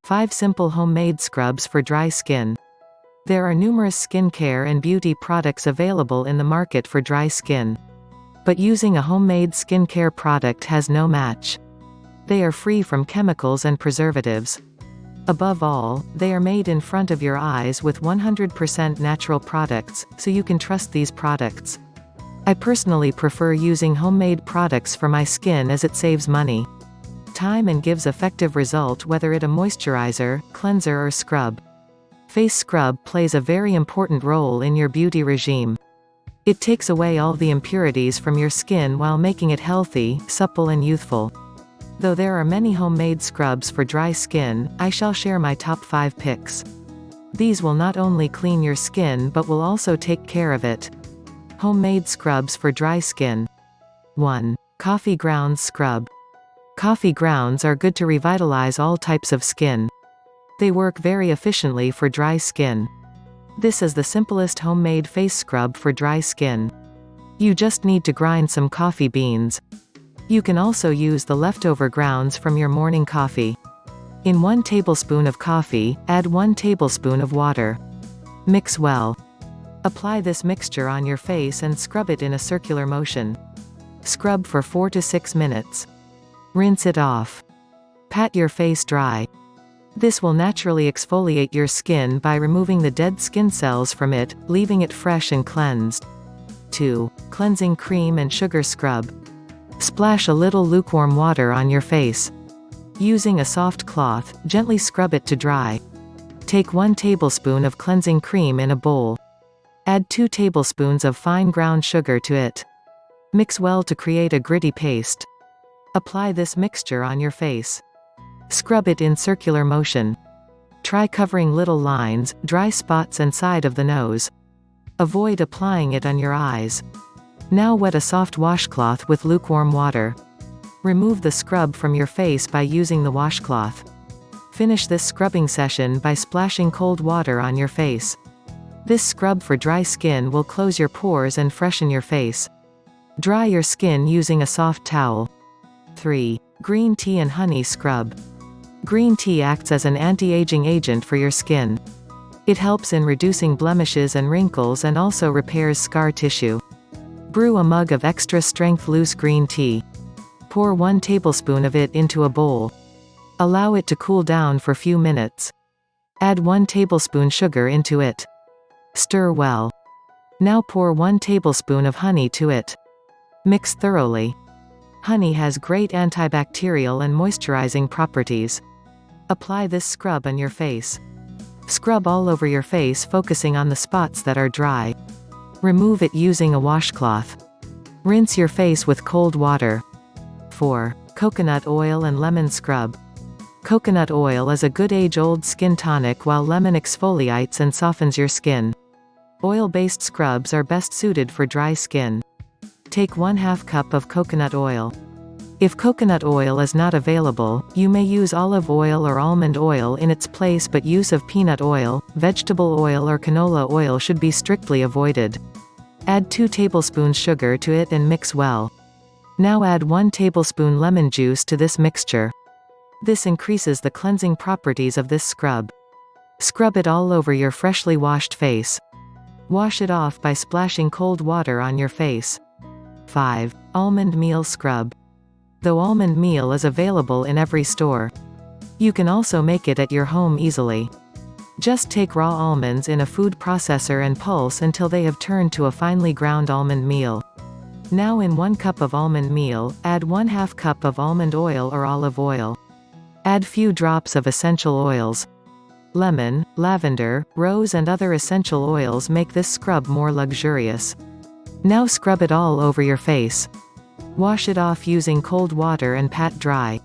5 simple homemade scrubs for dry skin. There are numerous skincare and beauty products available in the market for dry skin. But using a homemade skincare product has no match. They are free from chemicals and preservatives. Above all, they are made in front of your eyes with 100% natural products, so you can trust these products. I personally prefer using homemade products for my skin as it saves money, time, and gives effective result, whether it a moisturizer, cleanser or scrub. Face scrub plays a very important role in your beauty regime. It takes away all the impurities from your skin while making it healthy, supple and youthful. Though there are many homemade scrubs for dry skin, I shall share my top 5 picks. These will not only clean your skin but will also take care of it. Homemade scrubs for dry skin. 1. Coffee grounds scrub. Coffee grounds are good to revitalize all types of skin. They work very efficiently for dry skin. This is the simplest homemade face scrub for dry skin. You just need to grind some coffee beans. You can also use the leftover grounds from your morning coffee. In 1 tablespoon of coffee, add 1 tablespoon of water. Mix well. Apply this mixture on your face and scrub it in a circular motion. Scrub for 4 to 6 minutes. Rinse it off. Pat your face dry. This will naturally exfoliate your skin by removing the dead skin cells from it, leaving it fresh and cleansed. 2. Cleansing cream and sugar scrub. Splash a little lukewarm water on your face. Using a soft cloth, gently scrub it to dry. Take 1 tablespoon of cleansing cream in a bowl. Add 2 tablespoons of fine ground sugar to it. Mix well to create a gritty paste. Apply this mixture on your face. Scrub it in circular motion. Try covering little lines, dry spots and side of the nose. Avoid applying it on your eyes. Now wet a soft washcloth with lukewarm water. Remove the scrub from your face by using the washcloth. Finish this scrubbing session by splashing cold water on your face. This scrub for dry skin will close your pores and freshen your face. Dry your skin using a soft towel. 3. Green tea and honey scrub. Green tea acts as an anti-aging agent for your skin. It helps in reducing blemishes and wrinkles and also repairs scar tissue. Brew a mug of extra-strength loose green tea. Pour 1 tablespoon of it into a bowl. Allow it to cool down for few minutes. Add 1 tablespoon sugar into it. Stir well. Now pour 1 tablespoon of honey to it. Mix thoroughly. Honey has great antibacterial and moisturizing properties. Apply this scrub on your face. Scrub all over your face, focusing on the spots that are dry. Remove it using a washcloth. Rinse your face with cold water. 4. Coconut oil and lemon scrub. Coconut oil is a good age-old skin tonic while lemon exfoliates and softens your skin. Oil-based scrubs are best suited for dry skin. Take 1/2 cup of coconut oil. If coconut oil is not available, you may use olive oil or almond oil in its place, but use of peanut oil, vegetable oil or canola oil should be strictly avoided. Add 2 tablespoons sugar to it and mix well. Now add 1 tablespoon lemon juice to this mixture. This increases the cleansing properties of this scrub. Scrub it all over your freshly washed face. Wash it off by splashing cold water on your face. 5. Almond meal scrub. Though almond meal is available in every store, you can also make it at your home easily. Just take raw almonds in a food processor and pulse until they have turned to a finely ground almond meal. Now in 1 cup of almond meal, add 1/2 cup of almond oil or olive oil. Add few drops of essential oils. Lemon, lavender, rose and other essential oils make this scrub more luxurious. Now scrub it all over your face. Wash it off using cold water and pat dry.